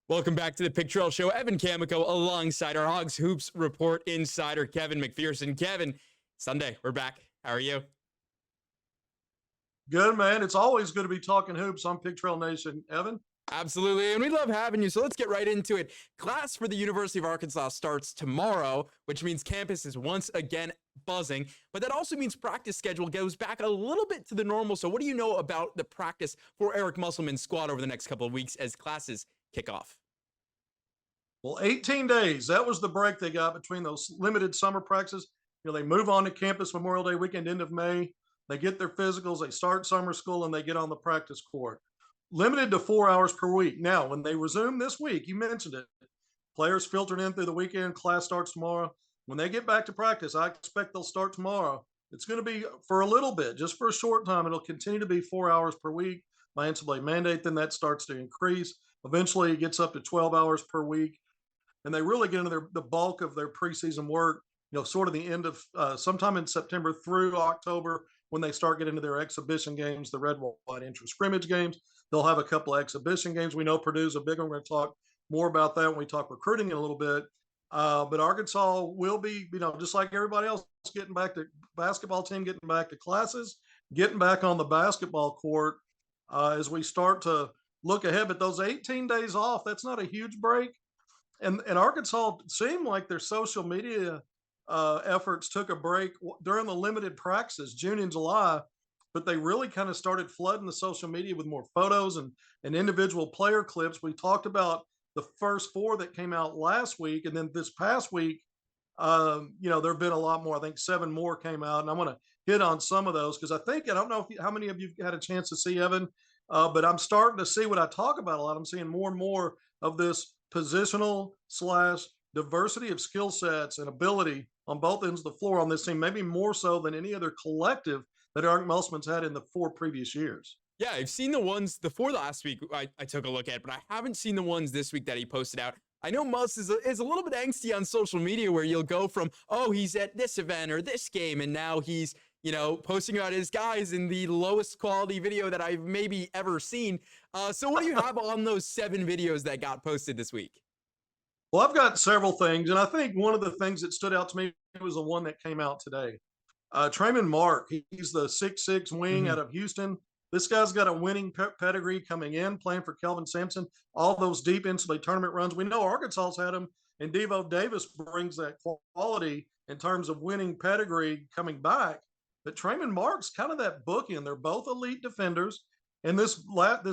Welcome back to the Pick Trail Show. Evan Kamiko alongside our Hogs Hoops Report insider, Kevin McPherson. Kevin, Sunday, we're back. How are you? Good, man. It's always good to be talking hoops on Pick Trail Nation. Evan? Absolutely, and we love having you. So let's get right into it. Class for the University of Arkansas starts tomorrow, which means campus is once again buzzing. But that also means practice schedule goes back a little bit to the normal. So what do you know about the practice for Eric Musselman's squad over the next couple of weeks as classes kick off? Well, 18 days. That was the break they got between those limited summer practices. They move on to campus Memorial Day weekend, end of May. They get their physicals, they start summer school, and they get on the practice court. Limited to 4 hours per week. Now, when they resume this week, you mentioned it, players filtered in through the weekend, class starts tomorrow. When they get back to practice, I expect they'll start tomorrow. It's going to be for a little bit, just for a short time. It'll continue to be 4 hours per week by NCAA mandate. Then that starts to increase. Eventually, it gets up to 12 hours per week. And they really get into the bulk of their preseason work, sort of the end of sometime in September through October when they start getting into their exhibition games, the red, white, intra scrimmage games. They'll have a couple of exhibition games. We know Purdue's a big one. We're going to talk more about that when we talk recruiting in a little bit. But Arkansas will be, just like everybody else, getting back to basketball team, getting back to classes, getting back on the basketball court as we start to look ahead. But those 18 days off, that's not a huge break. And Arkansas seemed like their social media efforts took a break during the limited practices, June and July, but they really kind of started flooding the social media with more photos and individual player clips. We talked about the first four that came out last week, and then this past week, there have been a lot more. I think 7 more came out, and I'm going to hit on some of those because I don't know how many of you had a chance to see, Evan, but I'm starting to see what I talk about a lot. I'm seeing more and more of this positional / diversity of skill sets and ability on both ends of the floor on this team, maybe more so than any other collective that Eric Musselman's had in the 4 previous years. Yeah, I've seen the ones before last week I took a look at, but I haven't seen the ones this week that he posted out. I know Muss is a little bit angsty on social media where you'll go from, oh, he's at this event or this game, and now he's, posting about his guys in the lowest quality video that I've maybe ever seen. So what do you have on those 7 videos that got posted this week? Well, I've got several things, and I think one of the things that stood out to me was the one that came out today. Trayman Mark, he's the 6'6" wing out of Houston. This guy's got a winning pedigree coming in, playing for Kelvin Sampson, all those deep NCAA tournament runs. We know Arkansas's had him, and Devo Davis brings that quality in terms of winning pedigree coming back. But Trayman Mark's kind of that bookend. They're both elite defenders. In this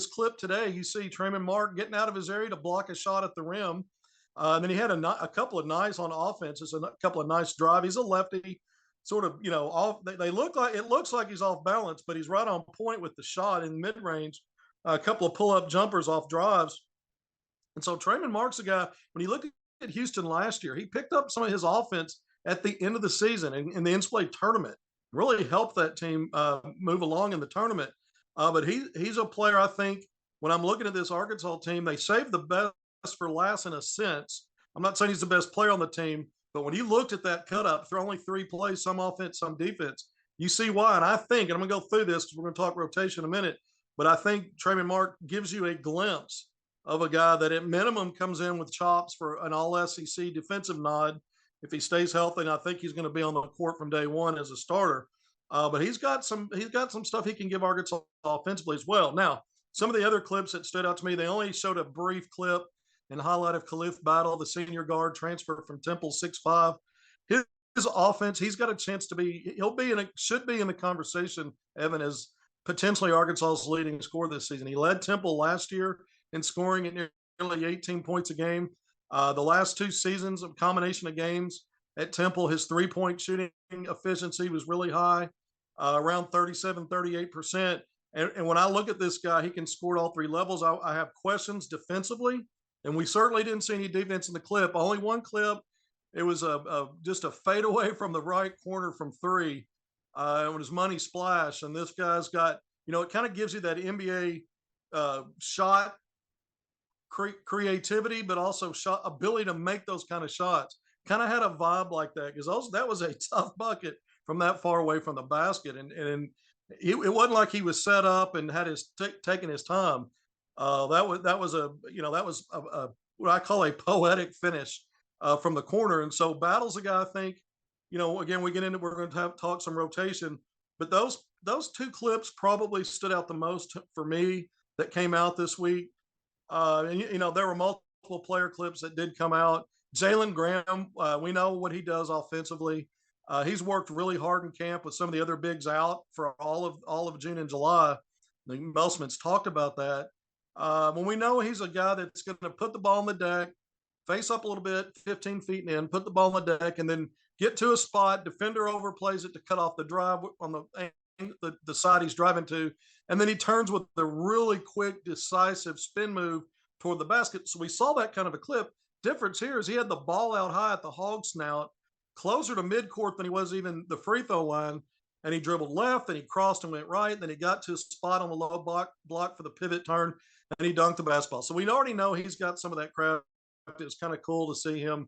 clip today, you see Trayman Mark getting out of his area to block a shot at the rim. And then he had a couple of nice on offenses, a couple of nice drive. He's a lefty, sort of, off. They look like it looks like he's off balance, but he's right on point with the shot in mid range. A couple of pull up jumpers off drives. And so Trayman Mark's a guy. When you look at Houston last year, he picked up some of his offense at the end of the season in the NCAA tournament. Really helped that team move along in the tournament. But he's a player. I think when I'm looking at this Arkansas team, they saved the best for last in a sense. I'm not saying he's the best player on the team, but when you looked at that cut up, only 3 plays, some offense, some defense, you see why. And I think, and I'm going to go through this because we're going to talk rotation in a minute, but I think Trayman Mark gives you a glimpse of a guy that at minimum comes in with chops for an all SEC defensive nod if he stays healthy. And I think he's going to be on the court from day one as a starter. But he's got some stuff he can give Arkansas offensively as well. Now, some of the other clips that stood out to me, they only showed a brief clip and highlight of Khalif Battle, the senior guard transfer from Temple, 6'5". His offense, he's got a chance to be, should be in the conversation, Evan, as potentially Arkansas's leading scorer this season. He led Temple last year in scoring at nearly 18 points a game. The last 2 seasons, a combination of games at Temple, his 3-point shooting efficiency was really high, around 37, 38%. And when I look at this guy, he can score at all 3 levels. I have questions defensively. And we certainly didn't see any defense in the clip. Only one clip. It was just a fadeaway from the right corner from 3. It was money splash. And this guy's got, it kind of gives you that NBA shot creativity, but also shot ability to make those kind of shots. Kind of had a vibe like that because that was a tough bucket from that far away from the basket. And it wasn't like he was set up and had taken his time. That was what I call a poetic finish from the corner. And so Battle's a guy I think, again we're going to talk some rotation, but those two clips probably stood out the most for me that came out this week. There were multiple player clips that did come out. Jalen Graham, we know what he does offensively. He's worked really hard in camp with some of the other bigs out for all of June and July. The Musman's talked about that. When we know he's a guy that's going to put the ball on the deck, face up a little bit, 15 feet in, put the ball on the deck, and then get to a spot. Defender overplays it to cut off the drive on the side he's driving to, and then he turns with a really quick, decisive spin move toward the basket. So we saw that kind of a clip. Difference here is he had the ball out high at the hog snout, closer to midcourt than he was even the free throw line, and he dribbled left, and he crossed and went right, then he got to a spot on the low block for the pivot turn, and he dunked the basketball. So we already know he's got some of that craft. It was kind of cool to see him,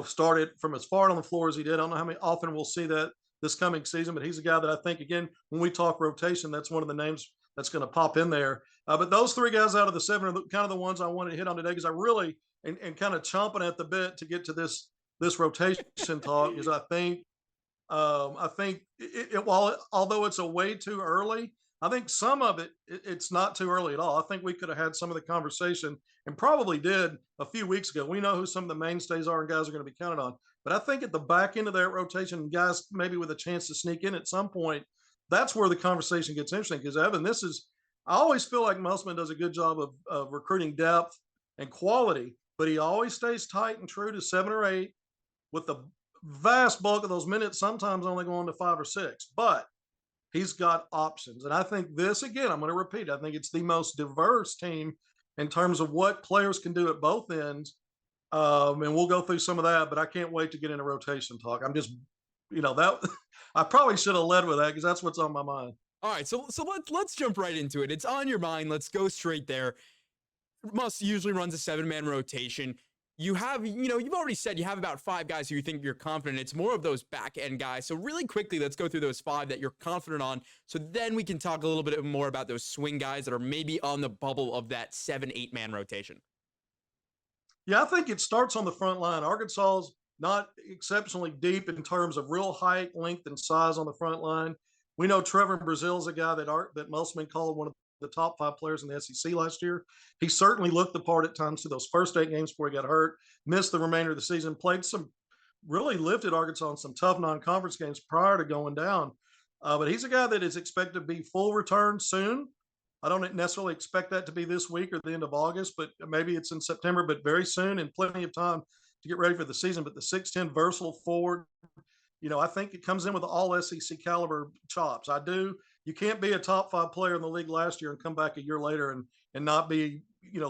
start it from as far on the floor as he did. I don't know how many often we'll see that this coming season, but he's a guy that I think, again, when we talk rotation, that's one of the names that's going to pop in there. But those three guys out of the seven are kind of the ones I wanted to hit on today, because I really, and kind of chomping at the bit to get to this rotation talk, because I think while although it's a way too early, I think some of it's not too early at all. I think we could have had some of the conversation, and probably did a few weeks ago. We know who some of the mainstays are and guys are going to be counted on. But I think at the back end of that rotation, guys maybe with a chance to sneak in at some point, that's where the conversation gets interesting. Because Evan, I always feel like Musman does a good job of recruiting depth and quality, but he always stays tight and true to 7 or 8, with the vast bulk of those minutes sometimes only going to 5 or 6. But he's got options. And I think this, again, I'm going to repeat, I think it's the most diverse team in terms of what players can do at both ends. And we'll go through some of that, but I can't wait to get into rotation talk. I'm just, that I probably should have led with that, because that's what's on my mind. All right, so let's jump right into it. It's on your mind. Let's go straight there. Muss usually runs a 7-man rotation. You have, you've already said you have about 5 guys who you think you're confident. It's more of those back end guys. So really quickly, let's go through those 5 that you're confident on. So then we can talk a little bit more about those swing guys that are maybe on the bubble of that 7-8-man rotation. Yeah, I think it starts on the front line. Arkansas is not exceptionally deep in terms of real height, length, and size on the front line. We know Trevor Brazil is a guy that Musman called one of the top 5 players in the SEC last year. He certainly looked the part at times through those first 8 games before he got hurt, missed the remainder of the season, really lifted Arkansas in some tough non-conference games prior to going down. But he's a guy that is expected to be full return soon. I don't necessarily expect that to be this week or the end of August, but maybe it's in September, but very soon, and plenty of time to get ready for the season. But the 6'10" versatile forward, I think it comes in with all SEC caliber chops. I do. You can't be a top 5 player in the league last year and come back a year later and not be,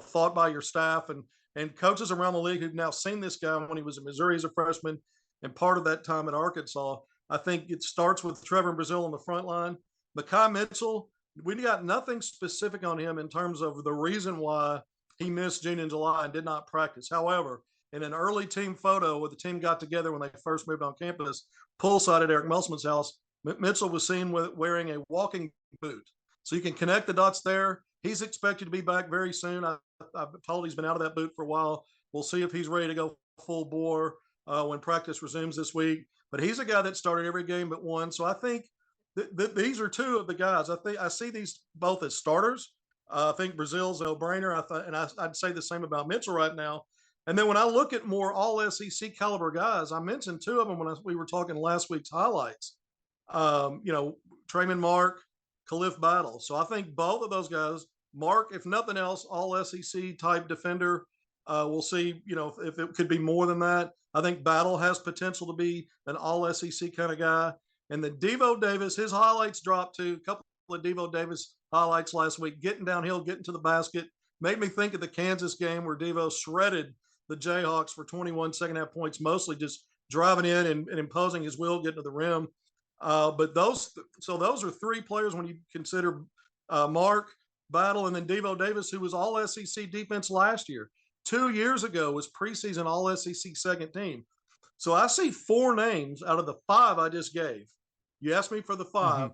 thought by your staff and coaches around the league who've now seen this guy when he was in Missouri as a freshman and part of that time at Arkansas. I think it starts with Trevor Brazil on the front line. Makai Mitchell, we got nothing specific on him in terms of the reason why he missed June and July and did not practice. However, in an early team photo where the team got together when they first moved on campus, poolside at Eric Musman's house, Mitchell was seen wearing a walking boot. So you can connect the dots there. He's expected to be back very soon. I've told he's been out of that boot for a while. We'll see if he's ready to go full bore when practice resumes this week. But he's a guy that started every game but one. So I think these are 2 of the guys. I see these both as starters. I think Brazil's a no-brainer. I'd say the same about Mitchell right now. And then when I look at more all SEC caliber guys, I mentioned 2 of them when we were talking last week's highlights. Trayman Mark, Khalif Battle. So I think both of those guys, Mark, if nothing else, all SEC type defender. We'll see, if it could be more than that. I think Battle has potential to be an all SEC kind of guy. And then Devo Davis, his highlights dropped too. A couple of Devo Davis highlights last week, getting downhill, getting to the basket. Made me think of the Kansas game where Devo shredded the Jayhawks for 21 second half points, mostly just driving in and imposing his will, getting to the rim. But those are 3 players when you consider Mark, Battle, and then Devo Davis, who was all SEC defense last year. 2 years ago was preseason all SEC second team. So I see 4 names out of the 5 I just gave. You asked me for the 5.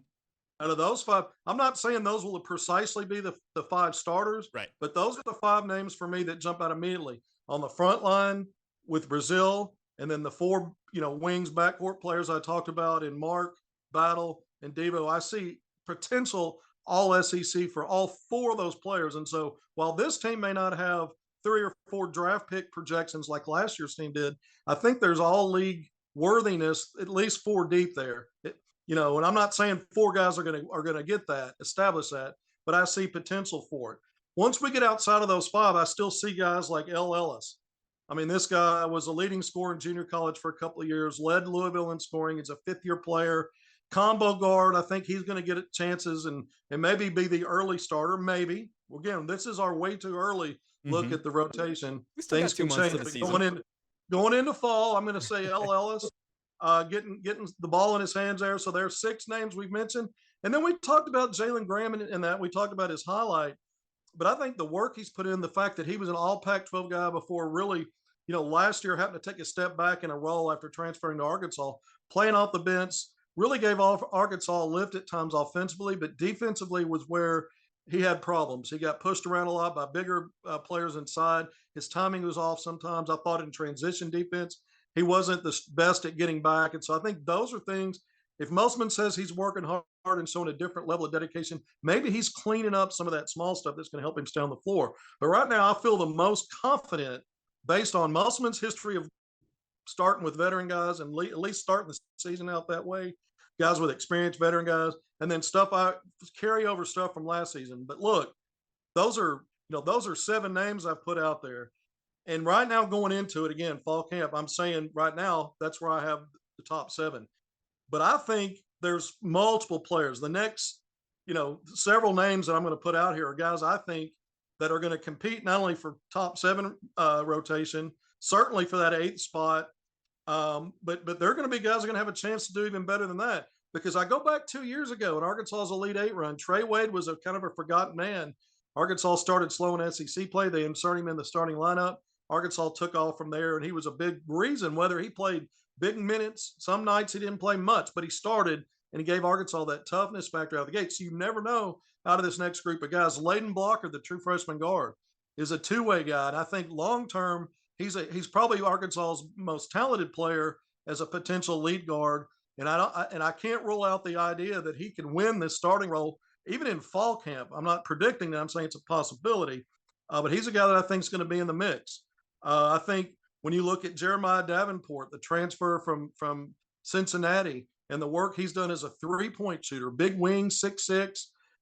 Out of those five, I'm not saying those will precisely be the five starters, Right. but those are the five names for me that jump out immediately. On the front line with Brazil, and then the four, wings, backcourt players I talked about in Mark, Battle, and Devo. I see potential all SEC for all four of those players. And so while this team may not have three or four draft pick projections like last year's team did, I think there's all league worthiness, at least four deep there. And I'm not saying four guys are gonna get that, establish that, but I see potential for it. Once we get outside of those five, I still see guys like L. Ellis. I mean, this guy was a leading scorer in junior college for a couple of years, led Louisville in scoring. He's a fifth-year player, combo guard. I think he's going to get chances and maybe be the early starter. Maybe. Again, this is our way too early look at the rotation. We still got Things 2 can months change. to the But season. going into fall, I'm going to say L. Ellis, getting the ball in his hands there. So there's six names we've mentioned, and then we talked about Jalen Graham in that. We talked about his highlight, but I think the work he's put in, the fact that he was an All Pac-12 guy before really, last year happened to take a step back in a role after transferring to Arkansas, playing off the bench, really gave Arkansas a lift at times offensively, but defensively was where he had problems. He got pushed around a lot by bigger players inside. His timing was off sometimes. I thought in transition defense, he wasn't the best at getting back. And so I think those are things. If Musselman says he's working hard and showing a different level of dedication, maybe he's cleaning up some of that small stuff that's going to help him stay on the floor. But right now, I feel the most confident based on Musselman's history of starting with veteran guys and at least starting the season out that way, guys with experience, veteran guys, and then carry over stuff from last season. But look, those are seven names I've put out there. And right now, going into it again, fall camp, I'm saying right now that's where I have the top seven. But I think there's multiple players. The next, several names that I'm going to put out here are guys I think that are going to compete not only for top seven rotation, certainly for that eighth spot, but they're going to be guys that are going to have a chance to do even better than that. Because I go back 2 years ago in Arkansas's Elite Eight run, Trey Wade was a kind of a forgotten man. Arkansas started slow in SEC play. They insert him in the starting lineup. Arkansas took off from there, and he was a big reason whether he played big minutes. Some nights he didn't play much, but he started, and he gave Arkansas that toughness factor out of the gate. So you never know out of this next group of guys. Layden Blocker, the true freshman guard, is a two-way guy. And I think long-term, he's probably Arkansas's most talented player as a potential lead guard. And I can't rule out the idea that he can win this starting role even in fall camp. I'm not predicting that. I'm saying it's a possibility. But he's a guy that I think is going to be in the mix. I think when you look at Jeremiah Davenport, the transfer from Cincinnati, and the work he's done as a three-point shooter, big wing, 6'6".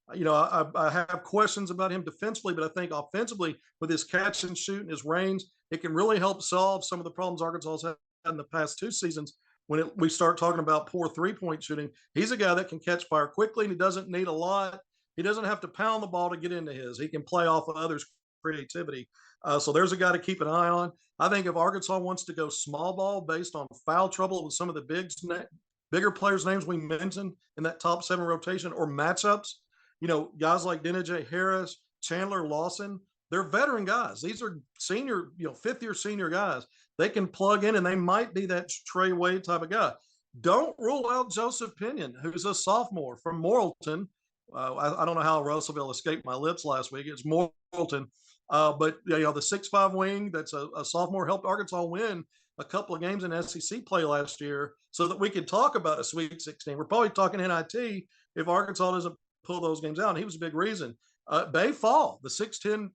I have questions about him defensively, but I think offensively, with his catch and shoot and his range, it can really help solve some of the problems Arkansas has had in the past two seasons. When we start talking about poor three-point shooting, he's a guy that can catch fire quickly, and he doesn't need a lot. He doesn't have to pound the ball to get into his. He can play off of others' creativity. So there's a guy to keep an eye on. I think if Arkansas wants to go small ball based on foul trouble with some of the bigger players' names we mentioned in that top seven rotation or matchups, guys like Denijay Harris, Chandler Lawson, they're veteran guys. These are senior, fifth-year senior guys. They can plug in, and they might be that Trey Wade type of guy. Don't rule out Joseph Pinion, who's a sophomore from Morrilton. I don't know how Russellville escaped my lips last week. It's Morrilton. But the 6'5" wing that's a sophomore helped Arkansas win a couple of games in SEC play last year so that we could talk about a Sweet 16. We're probably talking NIT if Arkansas doesn't pull those games out. And he was a big reason. Bay Fall, the 6'10"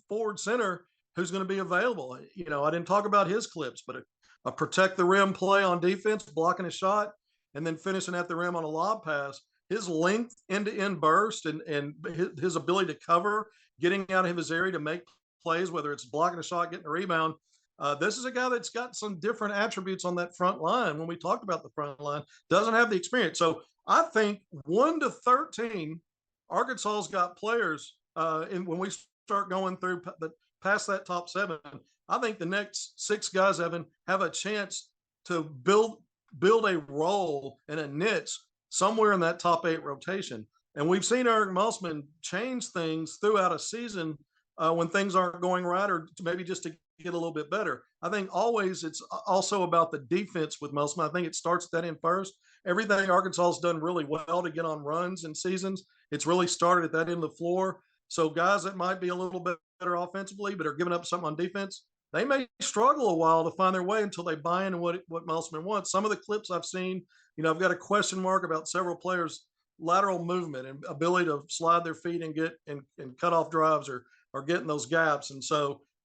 forward center who's going to be available. I didn't talk about his clips, but a protect the rim play on defense, blocking a shot, and then finishing at the rim on a lob pass. His length, end-to-end burst, and his ability to cover, getting out of his area to make plays, whether it's blocking a shot, getting a rebound. This is a guy that's got some different attributes on that front line. When we talked about the front line, doesn't have the experience. So I think 1 to 13, Arkansas's got players. And when we start going through past that top seven, I think the next six guys, Evan, have a chance to build a role and a niche somewhere in that top 8 rotation. And we've seen Eric Musselman change things throughout a season when things aren't going right, or maybe just to get a little bit better. I think always it's also about the defense with Musselman. I think it starts that in first. everything Arkansas has done really well to get on runs and seasons. It's really started at that end of the floor. So guys that might be a little bit better offensively, but are giving up something on defense, they may struggle a while to find their way until they buy into what Musselman wants. Some of the clips I've seen, I've got a question mark about several players' lateral movement and ability to slide their feet and get and cut off drives or getting those gaps,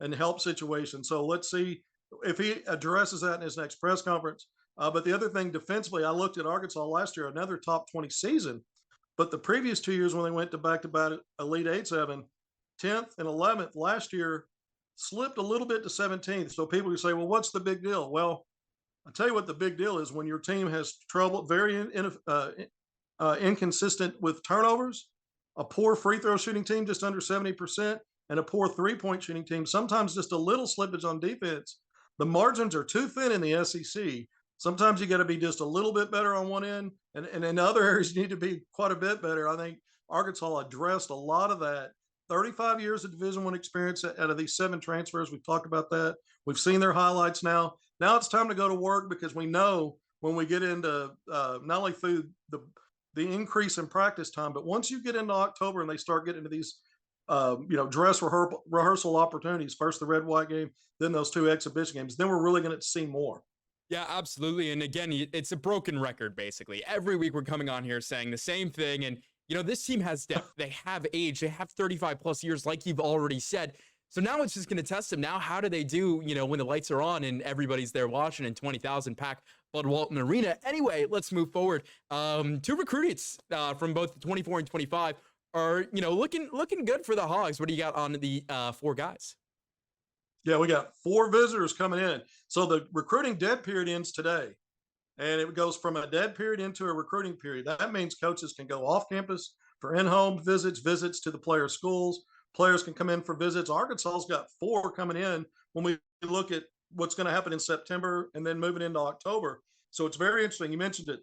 and help situations. So let's see if he addresses that in his next press conference. But the other thing defensively, I looked at Arkansas last year, another top 20 season. But the previous 2 years when they went to back Elite 8-7, 10th and 11th last year, slipped a little bit to 17th. So people would say, well, what's the big deal? Well, I'll tell you what the big deal is. When your team has trouble, inconsistent with turnovers, a poor free throw shooting team, just under 70%, and a poor 3-point shooting team, sometimes just a little slippage on defense. The margins are too thin in the SEC. Sometimes you got to be just a little bit better on one end, and in other areas you need to be quite a bit better. I think Arkansas addressed a lot of that. 35 years of Division I experience out of these 7 transfers. We've talked about that. We've seen their highlights now. Now it's time to go to work, because we know when we get into not only through the increase in practice time, but once you get into October and they start getting into these dress rehearsal opportunities, first the red white game, then those 2 exhibition games, then we're really going to see more. Yeah, absolutely. And again, it's a broken record, basically. Every week we're coming on here saying the same thing. And, this team has depth. They have age. They have 35 plus years, like you've already said. So now it's just going to test them. Now, how do they do, when the lights are on and everybody's there watching in 20,000 pack Bud Walton Arena? Anyway, let's move forward. 2 recruits from both 24 and 25 are, looking good for the Hogs. What do you got on the 4 guys? Yeah, we got 4 visitors coming in. So the recruiting dead period ends today, and it goes from a dead period into a recruiting period. That means coaches can go off campus for in-home visits to the players' schools. Players can come in for visits. Arkansas's got 4 coming in when we look at what's going to happen in September and then moving into October. So it's very interesting. You mentioned it.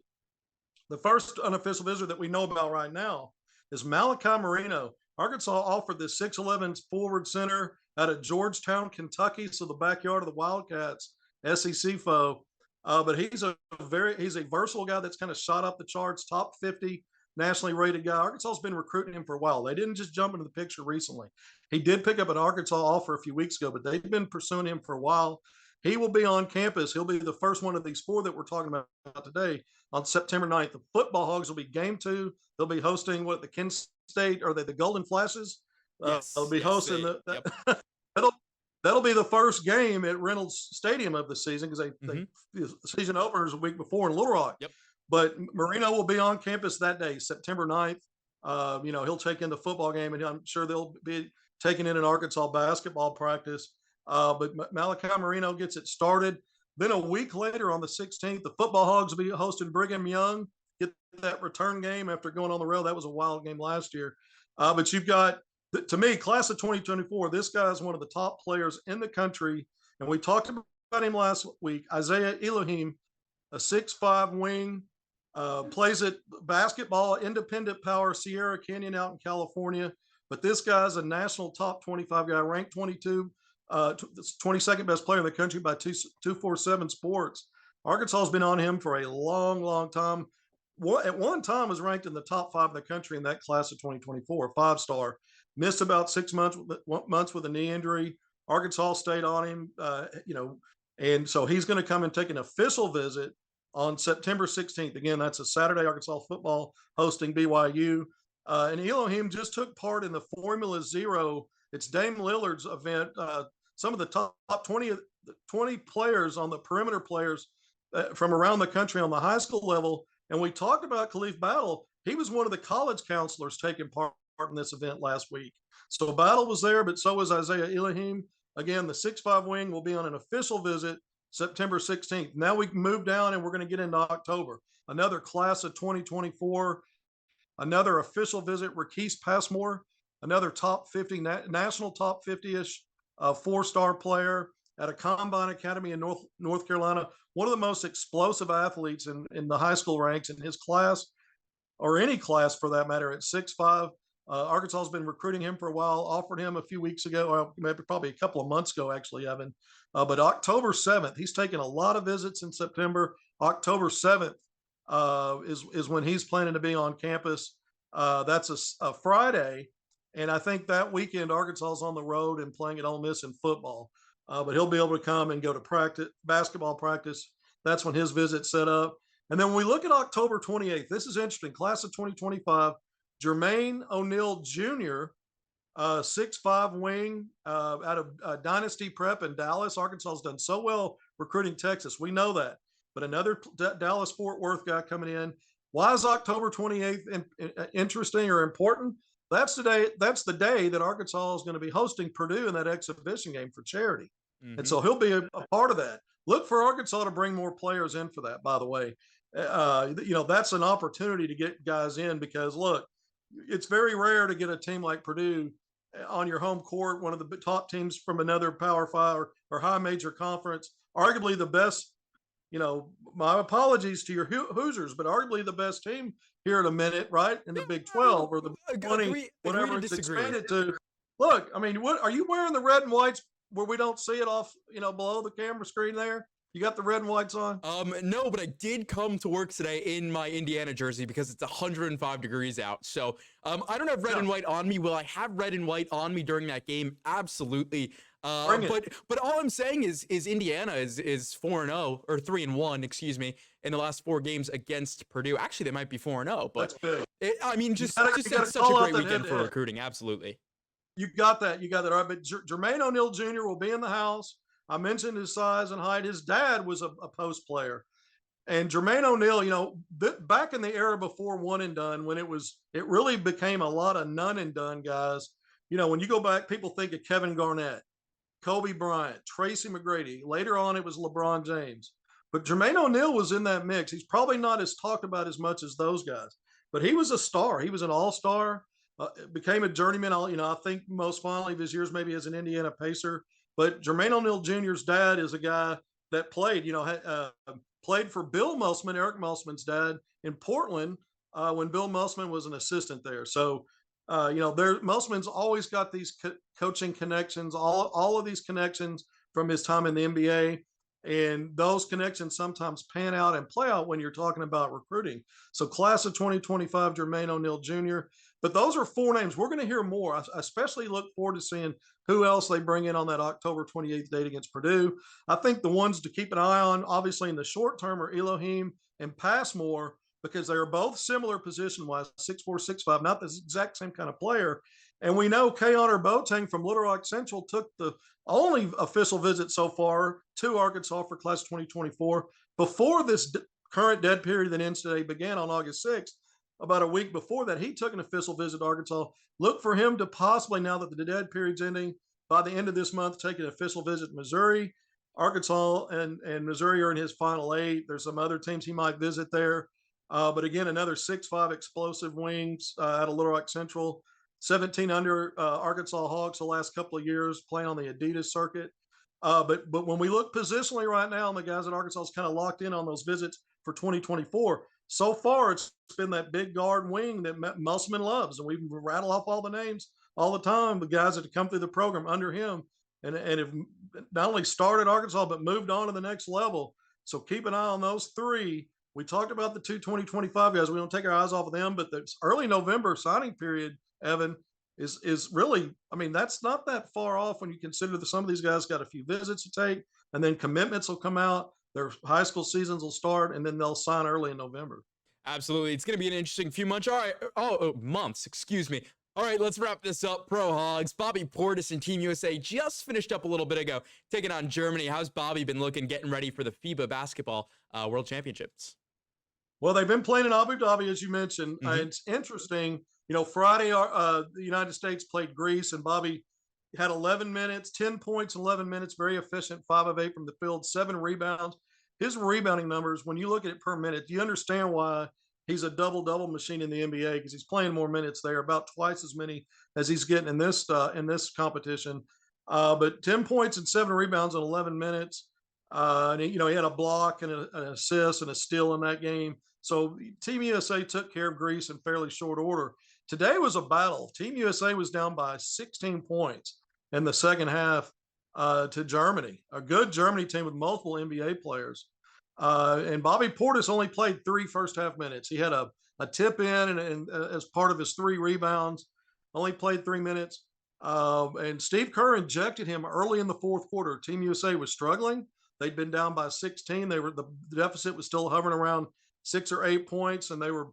The first unofficial visitor that we know about right now is Malachi Marino. Arkansas offered the 6'11" forward center out of Georgetown, Kentucky, so the backyard of the Wildcats, SEC foe. But he's a versatile guy that's kind of shot up the charts, top 50 nationally rated guy. Arkansas has been recruiting him for a while. They didn't just jump into the picture recently. He did pick up an Arkansas offer a few weeks ago, but they've been pursuing him for a while. He will be on campus. He'll be the first one of these 4 that we're talking about today on September 9th. The football Hogs will be game 2. They'll be hosting the Kent State, or the Golden Flashes. They'll be hosting that'll be the first game at Reynolds Stadium of the season, because the season opener is a week before in Little Rock. Yep. But Marino will be on campus that day, September 9th. He'll take in the football game, and I'm sure they'll be taking in an Arkansas basketball practice. But Malachi Marino gets it started. Then a week later, on the 16th, the football Hogs will be hosting Brigham Young. Get that return game after going on the road. That was a wild game last year. But you've got, to me, class of 2024, this guy is one of the top players in the country. And we talked about him last week. Isaiah Elohim, a 6'5" wing, plays at basketball, independent power, Sierra Canyon out in California. But this guy's a national top 25 guy, ranked 22nd best player in the country by 247 Sports. Arkansas has been on him for a long, long time. At one time was ranked in the top 5 in the country in that class of 2024, 5-star. Missed about 6 months with a knee injury. Arkansas stayed on him, and so he's going to come and take an official visit on September 16th. Again, that's a Saturday. Arkansas football hosting BYU. And Elohim just took part in the Formula Zero. It's Dame Lillard's event. Some of the top 20 players on the perimeter players from around the country on the high school level. And we talked about Khalif Battle. He was one of the college counselors taking part in this event last week. So Battle was there, but so was Isaiah Elohim. Again, the 6'5" wing will be on an official visit September 16th. Now we can move down, and we're going to get into October. Another class of 2024, another official visit, Rakeese Passmore, another top 50, national top 50-ish 4-star player at a Combine Academy in North Carolina. One of the most explosive athletes in the high school ranks in his class, or any class for that matter, at 6'5". Arkansas has been recruiting him for a while, offered him a few weeks ago, or maybe probably a couple of months ago, actually, Evan. But October 7th, he's taken a lot of visits in September. October 7th, is when he's planning to be on campus. That's a Friday, and I think that weekend Arkansas is on the road and playing at Ole Miss in football. But he'll be able to come and go to practice, basketball practice. That's when his visit's set up. And then when we look at October 28th, this is interesting. Class of 2025, Jermaine O'Neal Jr., 6'5" wing out of Dynasty Prep in Dallas. Arkansas has done so well recruiting Texas. We know that. But another Dallas Fort Worth guy coming in. Why is October 28th interesting or important? That's the day that Arkansas is going to be hosting Purdue in that exhibition game for charity. And so he'll be a part of that. Look for Arkansas to bring more players in for that, by the way. That's an opportunity to get guys in because, look, it's very rare to get a team like Purdue on your home court, one of the top teams from another Power Five or high major conference, arguably the best. My apologies to your Hoosiers, but arguably the best team here in a minute, right? In the Big 12 or the 20, whatever it's expanded to. Look, I mean, what are you wearing the red and whites where we don't see it off, below the camera screen there? You got the red and whites on? No, but I did come to work today in my Indiana jersey because it's 105 degrees out. So I don't have red and white on me. Will I have red and white on me during that game? Absolutely. But all I'm saying is Indiana is 4-0 or 3-1, excuse me, in the last 4 games against Purdue. Actually, they might be 4-0, but just such a great weekend for recruiting. Absolutely. You got that. All right, but Jermaine O'Neal Jr. will be in the house. I mentioned his size and height. His dad was a post player. And Jermaine O'Neal, back in the era before one and done, when it really became a lot of none and done guys. When you go back, people think of Kevin Garnett, Kobe Bryant, Tracy McGrady. Later on, it was LeBron James. But Jermaine O'Neal was in that mix. He's probably not as talked about as much as those guys. But he was a star. He was an all-star, became a journeyman. I think most fondly of his years maybe as an Indiana Pacer. But Jermaine O'Neal Jr.'s dad is a guy that played, played for Bill Musselman, Eric Musselman's dad, in Portland when Bill Musselman was an assistant there. So, Musselman's always got these coaching connections, all of these connections from his time in the NBA. And those connections sometimes pan out and play out when you're talking about recruiting. So class of 2025, Jermaine O'Neal Jr. But those are 4 names. We're going to hear more. I especially look forward to seeing who else they bring in on that October 28th date against Purdue. I think the ones to keep an eye on, obviously in the short term, are Elohim and Passmore, because they are both similar position-wise, 6'4", 6'5", not the exact same kind of player. And we know K-Honor Boateng from Little Rock Central took the only official visit so far to Arkansas for class 2024 before this current dead period that ends today began on August 6th. About a week before that, he took an official visit to Arkansas. Look for him to possibly, now that the dead period's ending, by the end of this month, take an official visit to Missouri. Arkansas and Missouri are in his final 8. There's some other teams he might visit there. But again, another 6'5" explosive wings out of Little Rock Central. 17 under Arkansas Hogs the last couple of years, playing on the Adidas circuit. But when we look positionally right now, and the guys at Arkansas is kind of locked in on those visits for 2024, so far it's been that big guard wing that Musselman loves. And we rattle off all the names all the time, the guys that have come through the program under him and have not only started Arkansas, but moved on to the next level. So keep an eye on those 3. We talked about the 2 2025 guys. We don't take our eyes off of them, but the early November signing period, Evan, is really, that's not that far off when you consider that some of these guys got a few visits to take, and then commitments will come out, their high school seasons will start, and then they'll sign early in November. Absolutely. It's going to be an interesting few months. All right. Months, excuse me. All right, let's wrap this up. Pro Hogs, Bobby Portis and Team USA just finished up a little bit ago, taking on Germany. How's Bobby been looking, getting ready for the FIBA Basketball World Championships? Well, they've been playing in Abu Dhabi, as you mentioned. It's interesting. Friday, the United States played Greece, and Bobby had 11 minutes, 10 points, 11 minutes, very efficient, 5 of 8 from the field, 7 rebounds. His rebounding numbers, when you look at it per minute, you understand why he's a double-double machine in the NBA, because he's playing more minutes there, about twice as many as he's getting in this competition. But 10 points and 7 rebounds in 11 minutes. And he had a block and an assist and a steal in that game. So Team USA took care of Greece in fairly short order. Today was a battle. Team USA was down by 16 points in the second half to Germany, a good Germany team with multiple NBA players. And Bobby Portis only played 3 first half minutes. He had a tip in and as part of his 3 rebounds, only played 3 minutes. And Steve Kerr injected him early in the fourth quarter. Team USA was struggling. They'd been down by 16. The deficit was still hovering around 6 or 8 points, and they were,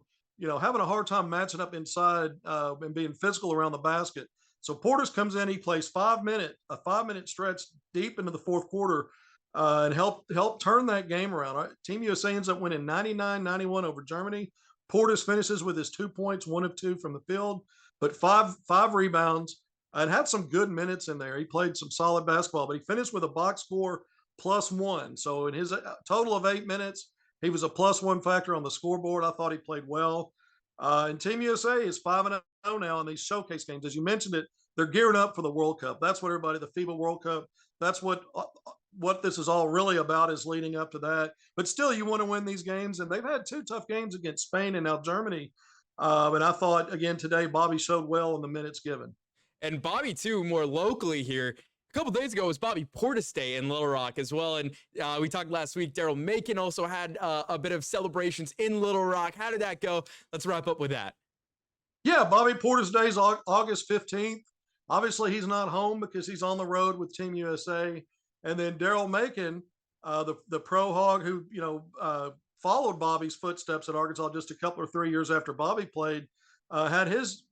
having a hard time matching up inside and being physical around the basket. So Portis comes in. He plays a 5 minute stretch deep into the fourth quarter and help turn that game around. Team USA ends up winning 99-91 over Germany. Portis finishes with his 2 points, 1 of 2 from the field, but five rebounds, and had some good minutes in there. He played some solid basketball, but he finished with a box score +1. So in his total of 8 minutes, he was a +1 factor on the scoreboard. I thought he played well. And Team USA is 5-0 now in these showcase games. As you mentioned it, they're gearing up for the World Cup. That's what the FIBA World Cup, that's what this is all really about, is leading up to that. But still, you want to win these games, and they've had 2 tough games against Spain and now Germany. And I thought, again, today, Bobby showed well in the minutes given. And Bobby, too, more locally here. A couple days ago was Bobby Portis Day in Little Rock as well. And we talked last week, Daryl Macon also had a bit of celebrations in Little Rock. How did that go? Let's wrap up with that. Yeah, Bobby Portis Day is August 15th. Obviously, he's not home because he's on the road with Team USA. And then Daryl Macon, the pro hog who, followed Bobby's footsteps at Arkansas just a couple or 3 years after Bobby played, had his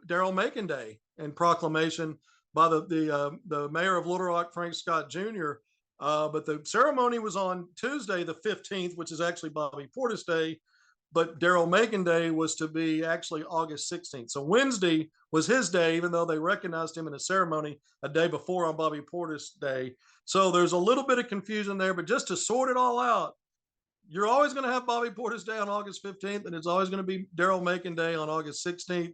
Daryl Macon Day and proclamation by the mayor of Little Rock, Frank Scott Jr. But the ceremony was on Tuesday, the 15th, which is actually Bobby Portis Day. But Daryl Macon Day was to be actually August 16th. So Wednesday was his day, even though they recognized him in a ceremony a day before on Bobby Portis Day. So there's a little bit of confusion there, but just to sort it all out, you're always going to have Bobby Portis Day on August 15th, and it's always going to be Daryl Macon Day on August 16th.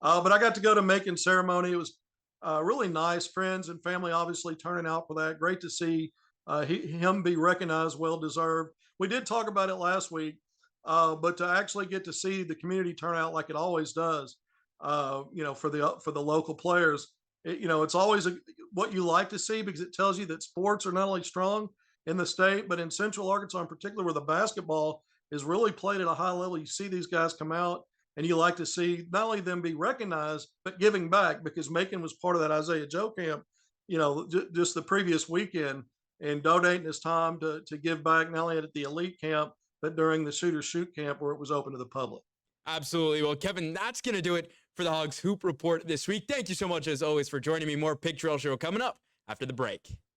But I got to go to Macon's ceremony. It was really nice. Friends and family obviously turning out for that. Great to see him be recognized, well deserved. We did talk about it last week, but to actually get to see the community turn out like it always does, for the local players, it's always what you like to see, because it tells you that sports are not only strong in the state, but in Central Arkansas in particular, where the basketball is really played at a high level. You see these guys come out, and you like to see not only them be recognized, but giving back, because Macon was part of that Isaiah Joe camp, just the previous weekend, and donating his time to give back, not only at the elite camp, but during the shooter shoot camp where it was open to the public. Absolutely. Well, Kevin, that's going to do it for the Hogs Hoop Report this week. Thank you so much, as always, for joining me. More Pig Trail Show coming up after the break.